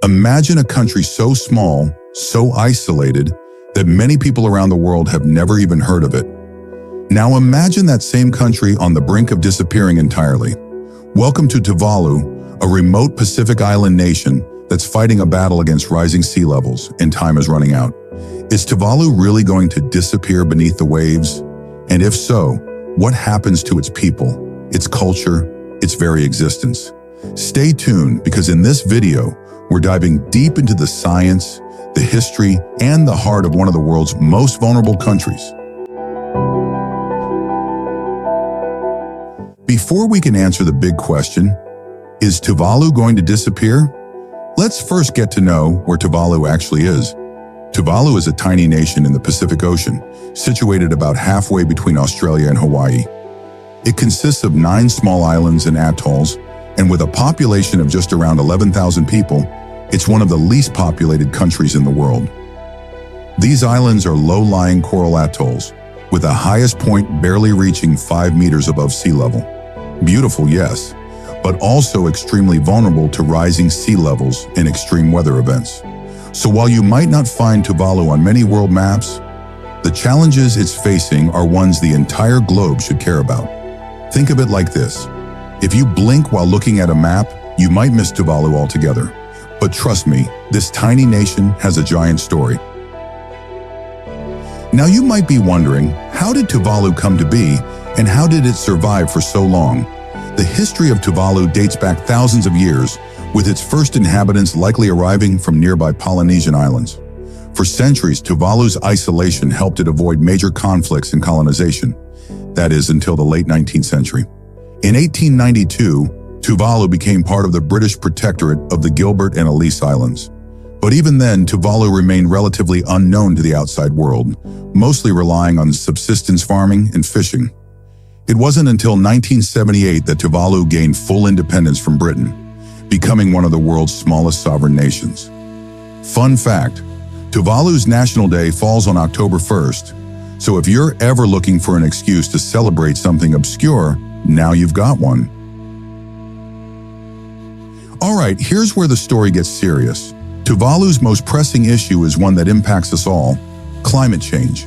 Imagine a country so small, so isolated, that many people around the world have never even heard of it. Now imagine that same country on the brink of disappearing entirely. Welcome to Tuvalu, a remote Pacific island nation that's fighting a battle against rising sea levels, and time is running out. Is Tuvalu really going to disappear beneath the waves? And if so, what happens to its people, its culture, its very existence? Stay tuned, because in this video, we're diving deep into the science, the history, and the heart of one of the world's most vulnerable countries. Before we can answer the big question, is Tuvalu going to disappear? Let's first get to know where Tuvalu actually is. Tuvalu is a tiny nation in the Pacific Ocean, situated about halfway between Australia and Hawaii. It consists of 9 small islands and atolls, and with a population of just around 11,000 people, it's one of the least populated countries in the world. These islands are low-lying coral atolls, with the highest point barely reaching 5 meters above sea level. Beautiful, yes, but also extremely vulnerable to rising sea levels and extreme weather events. So while you might not find Tuvalu on many world maps, the challenges it's facing are ones the entire globe should care about. Think of it like this. If you blink while looking at a map, you might miss Tuvalu altogether. But trust me, this tiny nation has a giant story. Now you might be wondering, how did Tuvalu come to be, and how did it survive for so long? The history of Tuvalu dates back thousands of years, with its first inhabitants likely arriving from nearby Polynesian islands. For centuries, Tuvalu's isolation helped it avoid major conflicts and colonization. That is, until the late 19th century. In 1892, Tuvalu became part of the British protectorate of the Gilbert and Ellice Islands. But even then, Tuvalu remained relatively unknown to the outside world, mostly relying on subsistence farming and fishing. It wasn't until 1978 that Tuvalu gained full independence from Britain, becoming one of the world's smallest sovereign nations. Fun fact, Tuvalu's National Day falls on October 1st, so if you're ever looking for an excuse to celebrate something obscure, now you've got one. All right, here's where the story gets serious. Tuvalu's most pressing issue is one that impacts us all: climate change.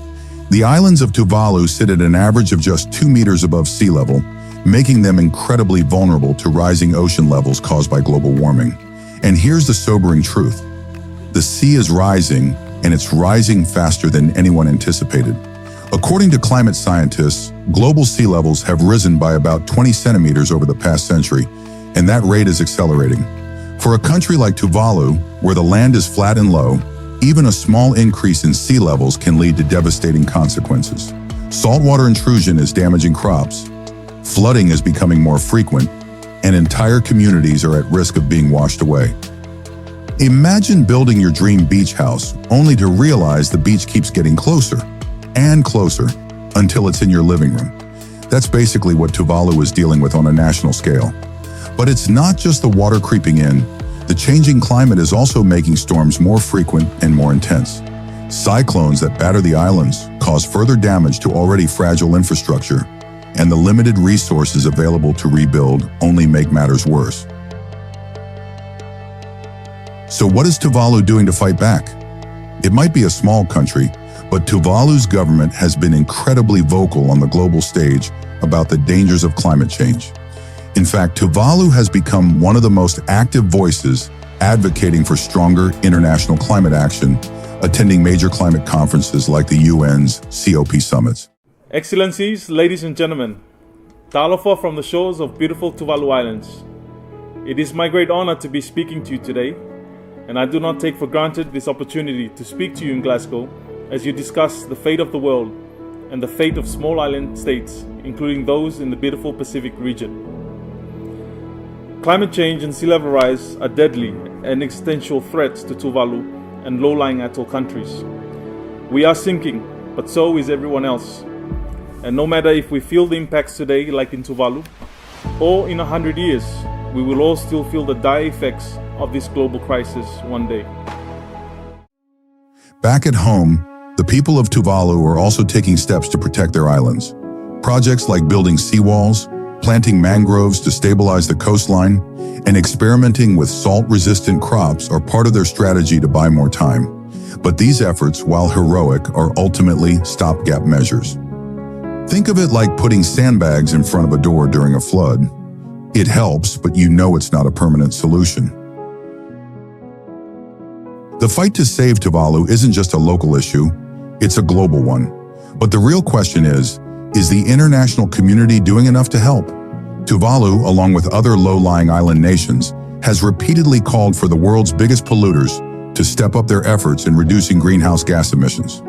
The islands of Tuvalu sit at an average of just 2 meters above sea level, making them incredibly vulnerable to rising ocean levels caused by global warming. And here's the sobering truth. The sea is rising, and it's rising faster than anyone anticipated. According to climate scientists, global sea levels have risen by about 20 centimeters over the past century, and that rate is accelerating. For a country like Tuvalu, where the land is flat and low, even a small increase in sea levels can lead to devastating consequences. Saltwater intrusion is damaging crops, flooding is becoming more frequent, and entire communities are at risk of being washed away. Imagine building your dream beach house, only to realize the beach keeps getting closer and closer until it's in your living room. That's basically what Tuvalu is dealing with on a national scale. But it's not just the water creeping in. The changing climate is also making storms more frequent and more intense. Cyclones that batter the islands cause further damage to already fragile infrastructure, and the limited resources available to rebuild only make matters worse. So what is Tuvalu doing to fight back? It might be a small country, but Tuvalu's government has been incredibly vocal on the global stage about the dangers of climate change. In fact, Tuvalu has become one of the most active voices advocating for stronger international climate action, attending major climate conferences like the UN's COP summits. Excellencies, ladies and gentlemen, Talofa from the shores of beautiful Tuvalu Islands. It is my great honor to be speaking to you today, and I do not take for granted this opportunity to speak to you in Glasgow as you discuss the fate of the world and the fate of small island states, including those in the beautiful Pacific region. Climate change and sea level rise are deadly and existential threats to Tuvalu and low-lying atoll countries. We are sinking, but so is everyone else. And no matter if we feel the impacts today, like in Tuvalu, or in 100 years, we will all still feel the dire effects of this global crisis one day. Back at home, the people of Tuvalu are also taking steps to protect their islands. Projects like building seawalls, Planting mangroves to stabilize the coastline and experimenting with salt-resistant crops are part of their strategy to buy more time. But these efforts, while heroic, are ultimately stopgap measures. Think of it like putting sandbags in front of a door during a flood. It helps, but you know it's not a permanent solution. The fight to save Tuvalu isn't just a local issue, it's a global one. But the real question is the international community doing enough to help? Tuvalu, along with other low-lying island nations, has repeatedly called for the world's biggest polluters to step up their efforts in reducing greenhouse gas emissions.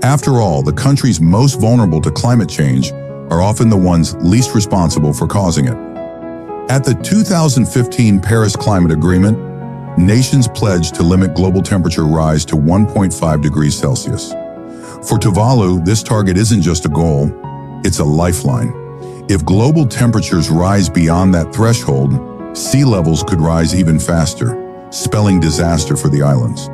After all, the countries most vulnerable to climate change are often the ones least responsible for causing it. At the 2015 Paris Climate Agreement, nations pledged to limit global temperature rise to 1.5 degrees Celsius. For Tuvalu, this target isn't just a goal, it's a lifeline. If global temperatures rise beyond that threshold, sea levels could rise even faster, spelling disaster for the islands.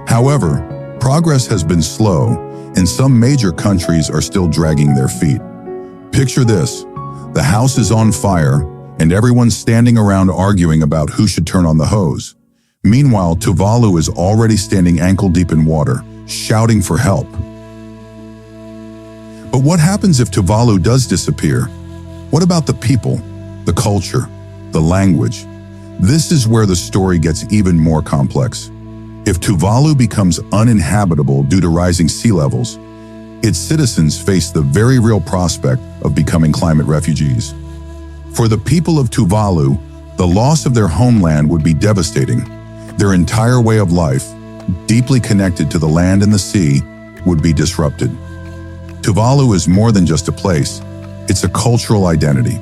However, progress has been slow, and some major countries are still dragging their feet. Picture this: the house is on fire, and everyone's standing around arguing about who should turn on the hose. Meanwhile, Tuvalu is already standing ankle-deep in water, shouting for help. But what happens if Tuvalu does disappear? What about the people, the culture, the language? This is where the story gets even more complex. If Tuvalu becomes uninhabitable due to rising sea levels, its citizens face the very real prospect of becoming climate refugees. For the people of Tuvalu, the loss of their homeland would be devastating. Their entire way of life, deeply connected to the land and the sea, would be disrupted. Tuvalu is more than just a place, it's a cultural identity.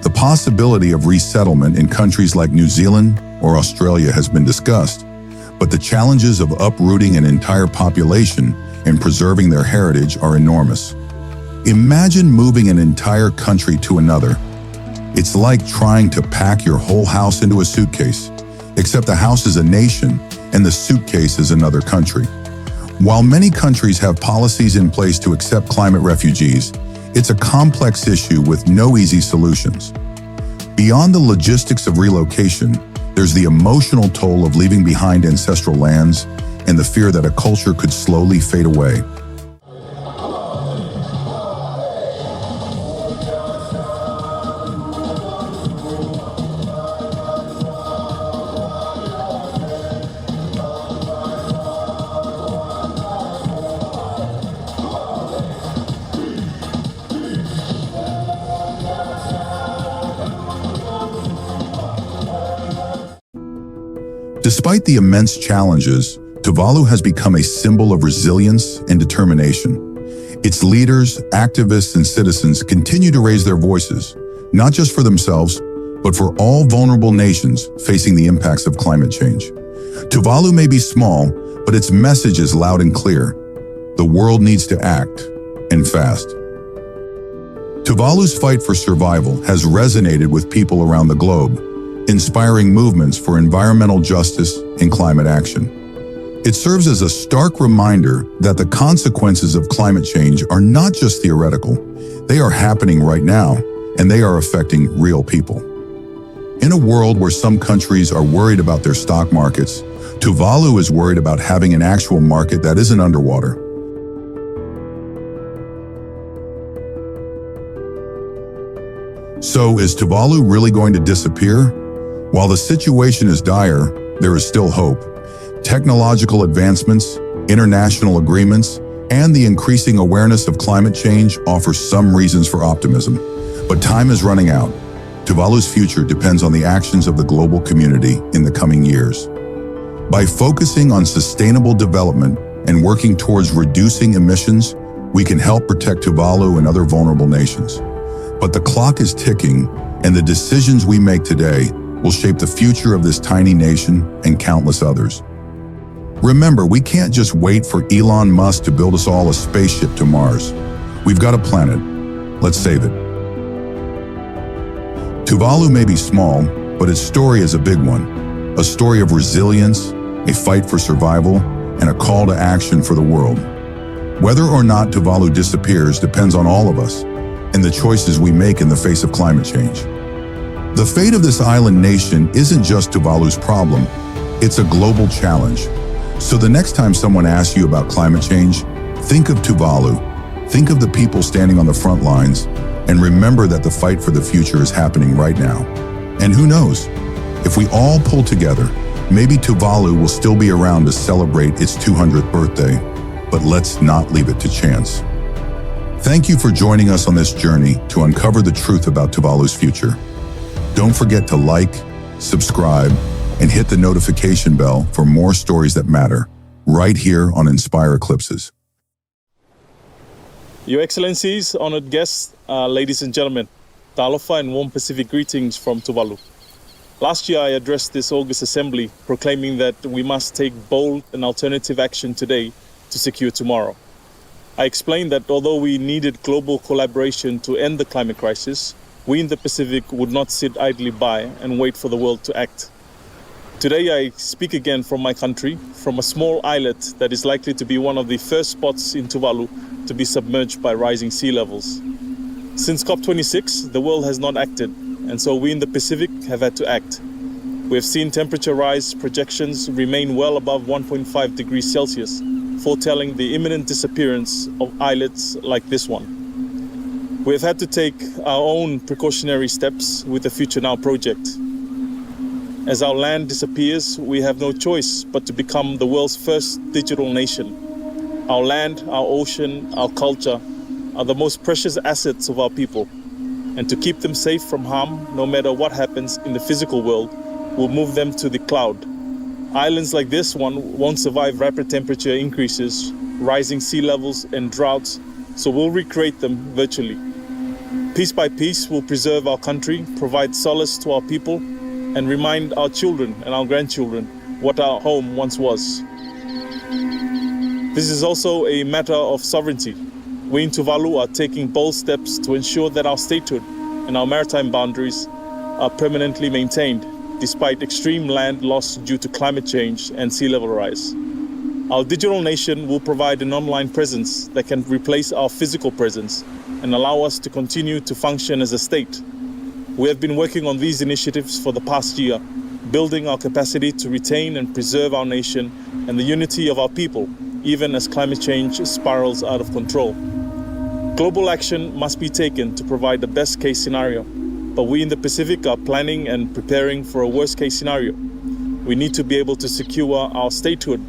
The possibility of resettlement in countries like New Zealand or Australia has been discussed, but the challenges of uprooting an entire population and preserving their heritage are enormous. Imagine moving an entire country to another. It's like trying to pack your whole house into a suitcase, except the house is a nation and the suitcase is another country. While many countries have policies in place to accept climate refugees, it's a complex issue with no easy solutions. Beyond the logistics of relocation, there's the emotional toll of leaving behind ancestral lands and the fear that a culture could slowly fade away. Despite the immense challenges, Tuvalu has become a symbol of resilience and determination. Its leaders, activists, and citizens continue to raise their voices, not just for themselves, but for all vulnerable nations facing the impacts of climate change. Tuvalu may be small, but its message is loud and clear. The world needs to act, and fast. Tuvalu's fight for survival has resonated with people around the globe, inspiring movements for environmental justice and climate action. It serves as a stark reminder that the consequences of climate change are not just theoretical. They are happening right now, and they are affecting real people. In a world where some countries are worried about their stock markets, Tuvalu is worried about having an actual market that isn't underwater. So, is Tuvalu really going to disappear? While the situation is dire, there is still hope. Technological advancements, international agreements, and the increasing awareness of climate change offer some reasons for optimism. But time is running out. Tuvalu's future depends on the actions of the global community in the coming years. By focusing on sustainable development and working towards reducing emissions, we can help protect Tuvalu and other vulnerable nations. But the clock is ticking, and the decisions we make today will shape the future of this tiny nation and countless others. Remember, we can't just wait for Elon Musk to build us all a spaceship to Mars. We've got a planet. Let's save it. Tuvalu may be small, but its story is a big one. A story of resilience, a fight for survival, and a call to action for the world. Whether or not Tuvalu disappears depends on all of us. and the choices we make in the face of climate change. The fate of this island nation isn't just Tuvalu's problem, it's a global challenge. So the next time someone asks you about climate change, think of Tuvalu, think of the people standing on the front lines, and remember that the fight for the future is happening right now. And who knows, if we all pull together, maybe Tuvalu will still be around to celebrate its 200th birthday, but let's not leave it to chance. Thank you for joining us on this journey to uncover the truth about Tuvalu's future. Don't forget to like, subscribe, and hit the notification bell for more stories that matter, right here on InspirEclipses. Your Excellencies, honored guests, ladies and gentlemen, Talofa and warm Pacific greetings from Tuvalu. Last year I addressed this August Assembly proclaiming that we must take bold and alternative action today to secure tomorrow. I explained that although we needed global collaboration to end the climate crisis, we in the Pacific would not sit idly by and wait for the world to act. Today I speak again from my country, from a small islet that is likely to be one of the first spots in Tuvalu to be submerged by rising sea levels. Since COP26, the world has not acted, and so we in the Pacific have had to act. We have seen temperature rise projections remain well above 1.5 degrees Celsius, foretelling the imminent disappearance of islets like this one. We have had to take our own precautionary steps with the Future Now project. As our land disappears, we have no choice but to become the world's first digital nation. Our land, our ocean, our culture are the most precious assets of our people. And to keep them safe from harm, no matter what happens in the physical world, we'll move them to the cloud. Islands like this one won't survive rapid temperature increases, rising sea levels and droughts, so we'll recreate them virtually. Piece by piece, we'll preserve our country, provide solace to our people, and remind our children and our grandchildren what our home once was. This is also a matter of sovereignty. We in Tuvalu are taking bold steps to ensure that our statehood and our maritime boundaries are permanently maintained, despite extreme land loss due to climate change and sea level rise. Our digital nation will provide an online presence that can replace our physical presence and allow us to continue to function as a state. We have been working on these initiatives for the past year, building our capacity to retain and preserve our nation and the unity of our people, even as climate change spirals out of control. Global action must be taken to provide the best case scenario, but we in the Pacific are planning and preparing for a worst case scenario. We need to be able to secure our statehood,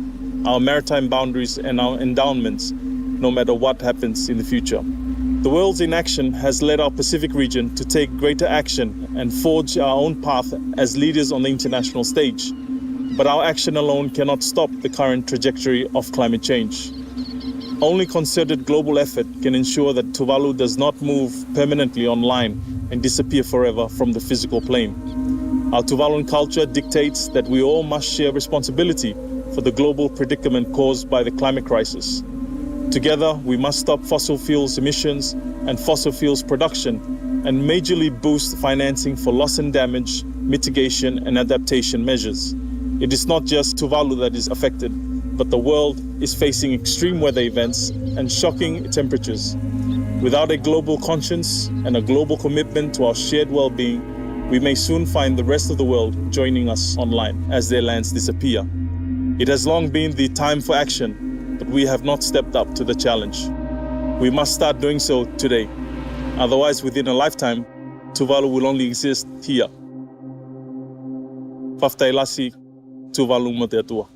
our maritime boundaries and our endowments, no matter what happens in the future. The world's inaction has led our Pacific region to take greater action and forge our own path as leaders on the international stage. But our action alone cannot stop the current trajectory of climate change. Only concerted global effort can ensure that Tuvalu does not move permanently online and disappear forever from the physical plane. Our Tuvaluan culture dictates that we all must share responsibility for the global predicament caused by the climate crisis. Together, we must stop fossil fuels emissions and fossil fuels production and majorly boost financing for loss and damage, mitigation and adaptation measures. It is not just Tuvalu that is affected, but the world is facing extreme weather events and shocking temperatures. Without a global conscience and a global commitment to our shared well-being, we may soon find the rest of the world joining us online as their lands disappear. It has long been the time for action, but we have not stepped up to the challenge. We must start doing so today. Otherwise, within a lifetime, Tuvalu will only exist here. Faftailasi, Tuvalu Mateatua.